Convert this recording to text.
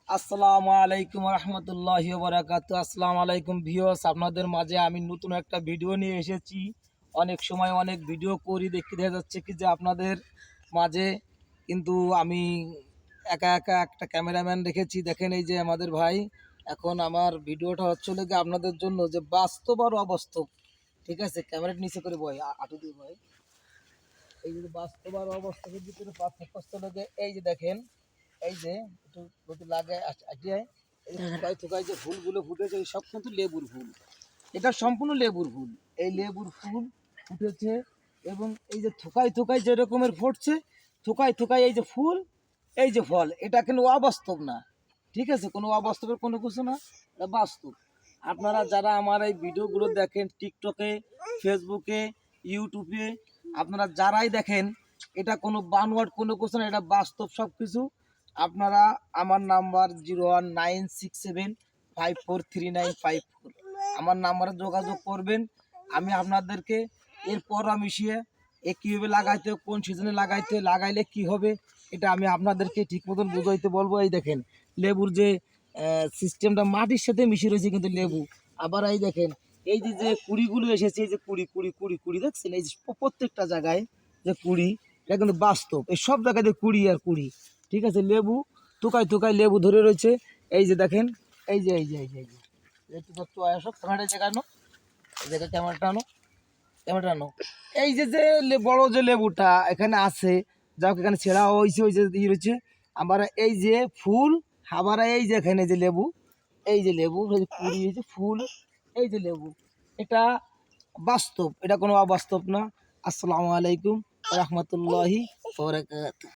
আসসালামু আলাইকুম রহমতুল্লাহি ওয়া বারাকাতুহু। আসসালামু আলাইকুম ভিউয়ার্স, আপনাদের মাঝে আমি নতুন একটা ভিডিও নিয়ে এসেছি। অনেক সময় অনেক ভিডিও করি, দেখতে দেখা যাচ্ছে কি যে আপনাদের মাঝে, কিন্তু আমি একা একা একটা ক্যামেরাম্যান রেখেছি। দেখেন এই যে আমাদের ভাই, এখন আমার ভিডিওটা হচ্ছে কি আপনাদের জন্য যে বাস্তব আর অবাস্তব, ঠিক আছে? ক্যামেরাটা নিচে করে বয়, আটু দিয়ে বয়। এই যে বাস্তব আর অবাস্তবের ভিতরে পার্থক্য লাগে, এই যে দেখেন, এই যে একটু যদি লাগে আটিয়ায়, এই থুকাই থুকাই যে ফুলগুলো ফুটেছে, এই সব কিন্তু লেবুর ফুল। এটা সম্পূর্ণ লেবুর ফুল। এই লেবুর ফুল ফুটেছে এবং এই যে থুকাই থুকাই যে রকমের ফুটছে, থুকাই থুকাই এই যে ফুল, এই যে ফল, এটা কিন্তু অবাস্তব না, ঠিক আছে? কোনো অবাস্তবের কোনো কিছু না, এটা বাস্তব। আপনারা যারা আমার এই ভিডিওগুলো দেখেন টিকটকে, ফেসবুকে, ইউটিউবে, আপনারা যারাই দেখেন, এটা কোনো বানোয়াট কোনো কিছু না, এটা বাস্তব সব কিছু। আপনারা আমার নাম্বার 019675439554, আমার নাম্বারে যোগাযোগ করবেন। আমি আপনাদেরকে এর পরামর্শে কীভাবে লাগাইতে, কোন সিজনে লাগাইলে কি হবে, এটা আমি আপনাদেরকে ঠিক মতন বুঝাইতে বলবো। এই দেখেন লেবুর যে সিস্টেমটা মাটির সাথে মিশে রয়েছে কিন্তু লেবু। আবার এই দেখেন এই যে যে কুড়িগুলো এসেছে, এই যে কুড়ি কুড়ি কুড়ি কুড়ি দেখছেন, এই যে প্রত্যেকটা জায়গায় যে কুড়ি, এটা কিন্তু বাস্তব। এই সব জায়গায় কুড়ি আর কুড়ি, ঠিক আছে? লেবু থুকায় থুকায় লেবু ধরে রয়েছে। এই যে দেখেন, এই যে এই যে এই যে এই যে একটু ক্যামেরাটা জায়গানো, এই জায়গায় ক্যামেরাটা আনো, ক্যামেরাটা আনো। এই যে যে বড় যে লেবুটা এখানে আছে, যাও এখানে ছেঁড়া হয়েছে, ওই যে ই রয়েছে। আবার এই যে ফুল, আবার এই যে এখানে যে লেবু, এই যে লেবু কুড়ি, এই যে ফুল, এই যে লেবু, এটা বাস্তব, এটা কোনো অবাস্তব না। আসসালামু আলাইকুম রহমতুল্লাহি ওয়া বারাকাতুহু।